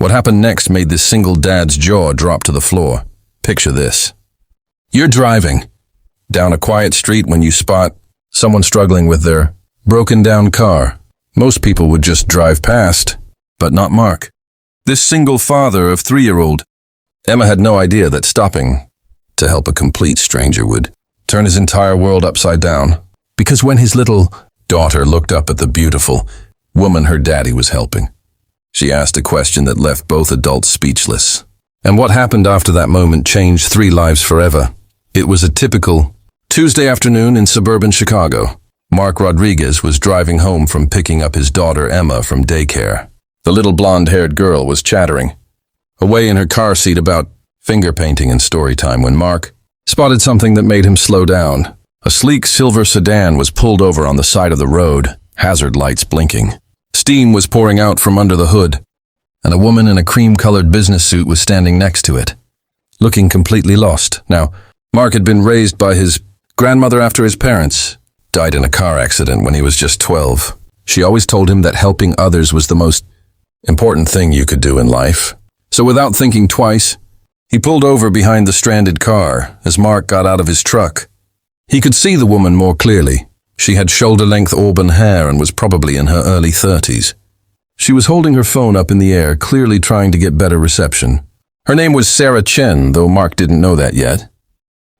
What happened next made this single dad's jaw drop to the floor. Picture this. You're driving down a quiet street when you spot someone struggling with their broken down car. Most people would just drive past, but not Mark. This single father of 3-year-old. Emma had no idea that stopping to help a complete stranger would turn his entire world upside down. Because when his little daughter looked up at the beautiful woman her daddy was helping, she asked a question that left both adults speechless. And what happened after that moment changed 3 lives forever. It was a typical Tuesday afternoon in suburban Chicago. Mark Rodriguez was driving home from picking up his daughter Emma from daycare. The little blonde-haired girl was chattering away in her car seat about finger painting and story time when Mark spotted something that made him slow down. A sleek silver sedan was pulled over on the side of the road, hazard lights blinking. Steam was pouring out from under the hood, and a woman in a cream-colored business suit was standing next to it, looking completely lost. Now, Mark had been raised by his grandmother after his parents died in a car accident when he was just 12. She always told him that helping others was the most important thing you could do in life. So without thinking twice, he pulled over behind the stranded car as Mark got out of his truck. He could see the woman more clearly. She had shoulder-length auburn hair and was probably in her early 30s. She was holding her phone up in the air, clearly trying to get better reception. Her name was Sarah Chen, though Mark didn't know that yet.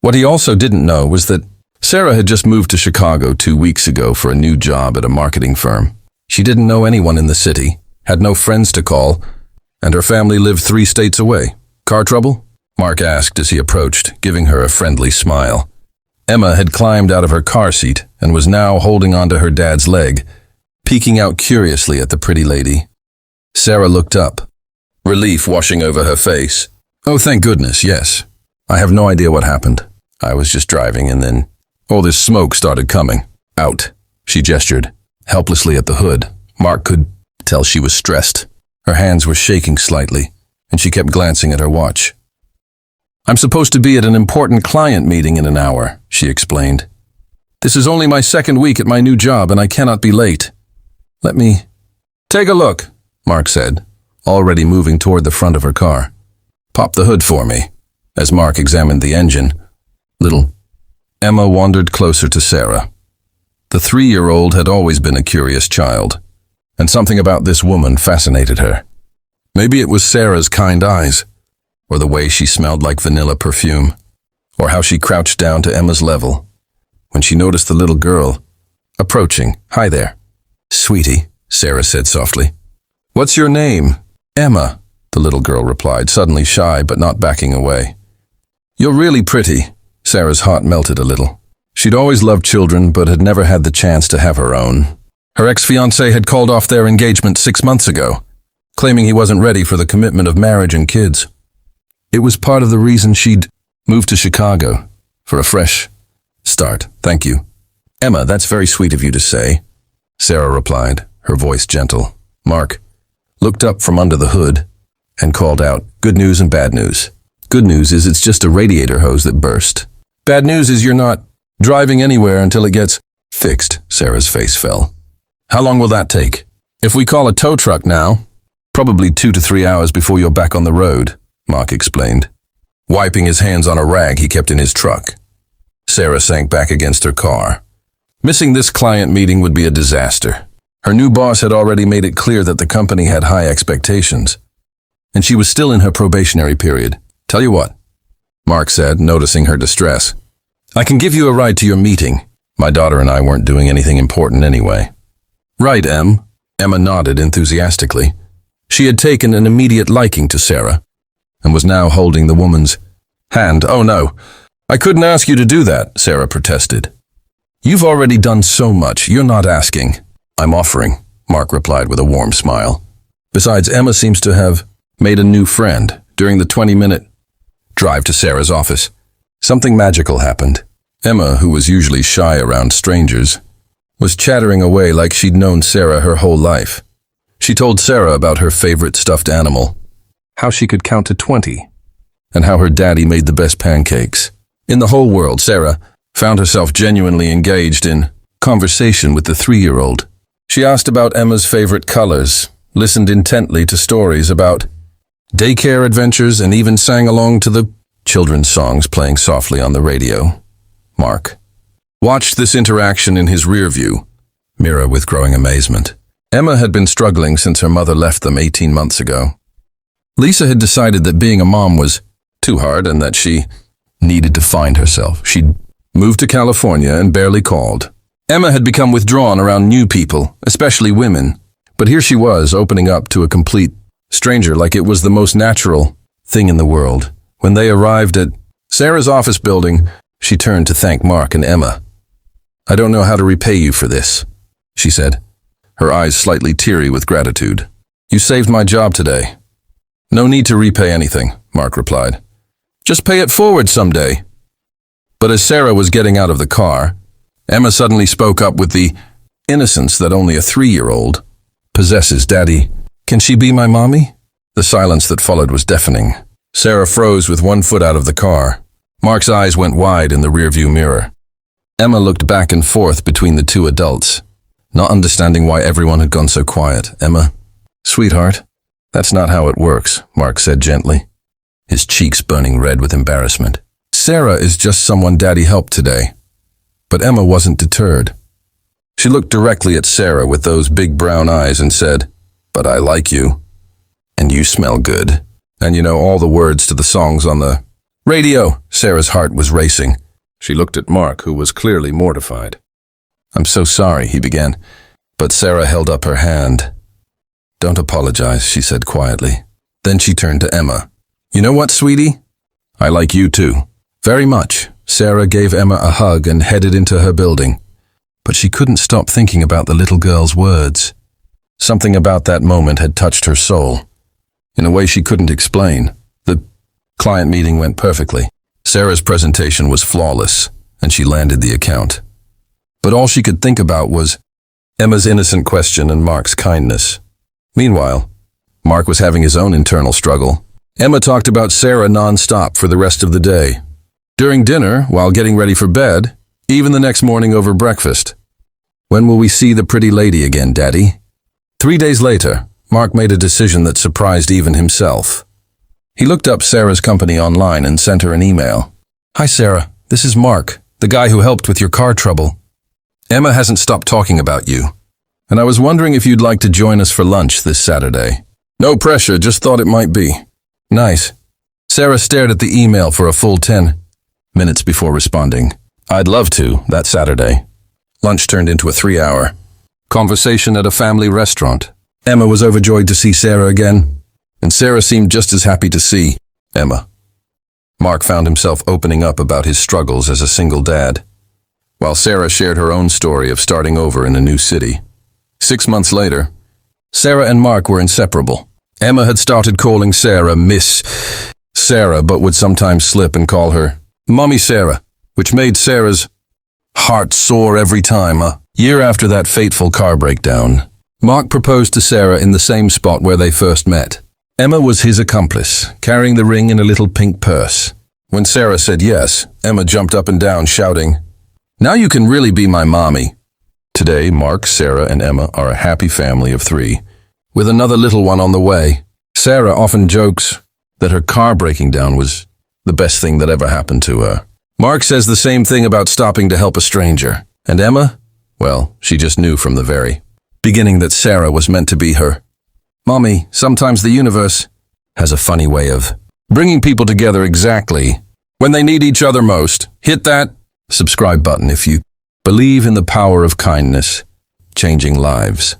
What he also didn't know was that Sarah had just moved to Chicago 2 weeks ago for a new job at a marketing firm. She didn't know anyone in the city, had no friends to call, and her family lived 3 states away. Car trouble? Mark asked as he approached, giving her a friendly smile. Emma had climbed out of her car seat and was now holding onto her dad's leg, peeking out curiously at the pretty lady. Sarah looked up, relief washing over her face. Oh, thank goodness, yes. I have no idea what happened. I was just driving and then all this smoke started coming. Out. She gestured helplessly at the hood. Mark could tell she was stressed. Her hands were shaking slightly, and she kept glancing at her watch. I'm supposed to be at an important client meeting in an hour, she explained. This is only my 2nd week at my new job, and I cannot be late. Let me take a look, Mark said, already moving toward the front of her car. Pop the hood for me. As Mark examined the engine, little Emma wandered closer to Sarah. The 3-year-old had always been a curious child, and something about this woman fascinated her. Maybe it was Sarah's kind eyes, or the way she smelled like vanilla perfume, or how she crouched down to Emma's level when she noticed the little girl approaching. Hi there. Sweetie, Sarah said softly. What's your name? Emma, the little girl replied, suddenly shy but not backing away. You're really pretty. Sarah's heart melted a little. She'd always loved children but had never had the chance to have her own. Her ex-fiancé had called off their engagement 6 months ago, claiming he wasn't ready for the commitment of marriage and kids. It was part of the reason she'd moved to Chicago, for a fresh start. Thank you. Emma, that's very sweet of you to say, Sarah replied, her voice gentle. Mark looked up from under the hood and called out, good news and bad news. Good news is it's just a radiator hose that burst. Bad news is you're not driving anywhere until it gets fixed. Sarah's face fell. How long will that take? If we call a tow truck now, probably 2 to 3 hours before you're back on the road, Mark explained, wiping his hands on a rag he kept in his truck. Sarah sank back against her car. Missing this client meeting would be a disaster. Her new boss had already made it clear that the company had high expectations, and she was still in her probationary period. Tell you what, Mark said, noticing her distress. I can give you a ride to your meeting. My daughter and I weren't doing anything important anyway. Right, Em. Emma nodded enthusiastically. She had taken an immediate liking to Sarah and was now holding the woman's hand. Oh no, I couldn't ask you to do that, Sarah protested. You've already done so much, you're not asking. I'm offering, Mark replied with a warm smile. Besides, Emma seems to have made a new friend. During the 20-minute drive to Sarah's office, something magical happened. Emma, who was usually shy around strangers, was chattering away like she'd known Sarah her whole life. She told Sarah about her favorite stuffed animal, how she could count to 20, and how her daddy made the best pancakes. In the whole world, Sarah found herself genuinely engaged in conversation with the 3-year-old. She asked about Emma's favorite colors, listened intently to stories about daycare adventures, and even sang along to the children's songs playing softly on the radio. Mark watched this interaction in his rearview mirror with growing amazement. Emma had been struggling since her mother left them 18 months ago. Lisa had decided that being a mom was too hard and that she needed to find herself. She'd moved to California and barely called. Emma had become withdrawn around new people, especially women, but here she was opening up to a complete stranger like it was the most natural thing in the world. When they arrived at Sarah's office building, she turned to thank Mark and Emma. "I don't know how to repay you for this," she said, her eyes slightly teary with gratitude. "You saved my job today." "No need to repay anything," Mark replied. "Just pay it forward someday." But as Sarah was getting out of the car, Emma suddenly spoke up with the innocence that only a 3-year-old possesses. "Daddy, can she be my mommy?" The silence that followed was deafening. Sarah froze with one foot out of the car. Mark's eyes went wide in the rearview mirror. Emma looked back and forth between the two adults, not understanding why everyone had gone so quiet. "Emma, sweetheart, that's not how it works," Mark said gently, his cheeks burning red with embarrassment. "Sarah is just someone Daddy helped today." But Emma wasn't deterred. She looked directly at Sarah with those big brown eyes and said, "But I like you. And you smell good. And you know all the words to the songs on the radio." Sarah's heart was racing. She looked at Mark, who was clearly mortified. "I'm so sorry," he began, but Sarah held up her hand. "Don't apologize," she said quietly. Then she turned to Emma. "You know what, sweetie? I like you too. Very much." Sarah gave Emma a hug and headed into her building. But she couldn't stop thinking about the little girl's words. Something about that moment had touched her soul, in a way she couldn't explain. The client meeting went perfectly. Sarah's presentation was flawless, and she landed the account. But all she could think about was Emma's innocent question and Mark's kindness. Meanwhile, Mark was having his own internal struggle. Emma talked about Sarah non-stop for the rest of the day. During dinner, while getting ready for bed, even the next morning over breakfast. "When will we see the pretty lady again, Daddy?" 3 days later, Mark made a decision that surprised even himself. He looked up Sarah's company online and sent her an email. "Hi Sarah, this is Mark, the guy who helped with your car trouble. Emma hasn't stopped talking about you, and I was wondering if you'd like to join us for lunch this Saturday." "No pressure, just thought it might be." "Nice." Sarah stared at the email for a full 10 minutes before responding. "I'd love to, that Saturday." Lunch turned into a 3-hour conversation at a family restaurant. Emma was overjoyed to see Sarah again, and Sarah seemed just as happy to see Emma. Mark found himself opening up about his struggles as a single dad, while Sarah shared her own story of starting over in a new city. 6 months later, Sarah and Mark were inseparable. Emma had started calling Sarah Miss Sarah, but would sometimes slip and call her Mommy Sarah, which made Sarah's heart soar every time. A year after that fateful car breakdown, Mark proposed to Sarah in the same spot where they first met. Emma was his accomplice, carrying the ring in a little pink purse. When Sarah said yes, Emma jumped up and down, shouting, "Now you can really be my mommy." Today, Mark, Sarah, and Emma are a happy family of 3, with another little one on the way. Sarah often jokes that her car breaking down was the best thing that ever happened to her. Mark says the same thing about stopping to help a stranger. And Emma? Well, she just knew from the very beginning that Sarah was meant to be her mommy. Sometimes the universe has a funny way of bringing people together exactly when they need each other most. Hit that subscribe button if you believe in the power of kindness, changing lives.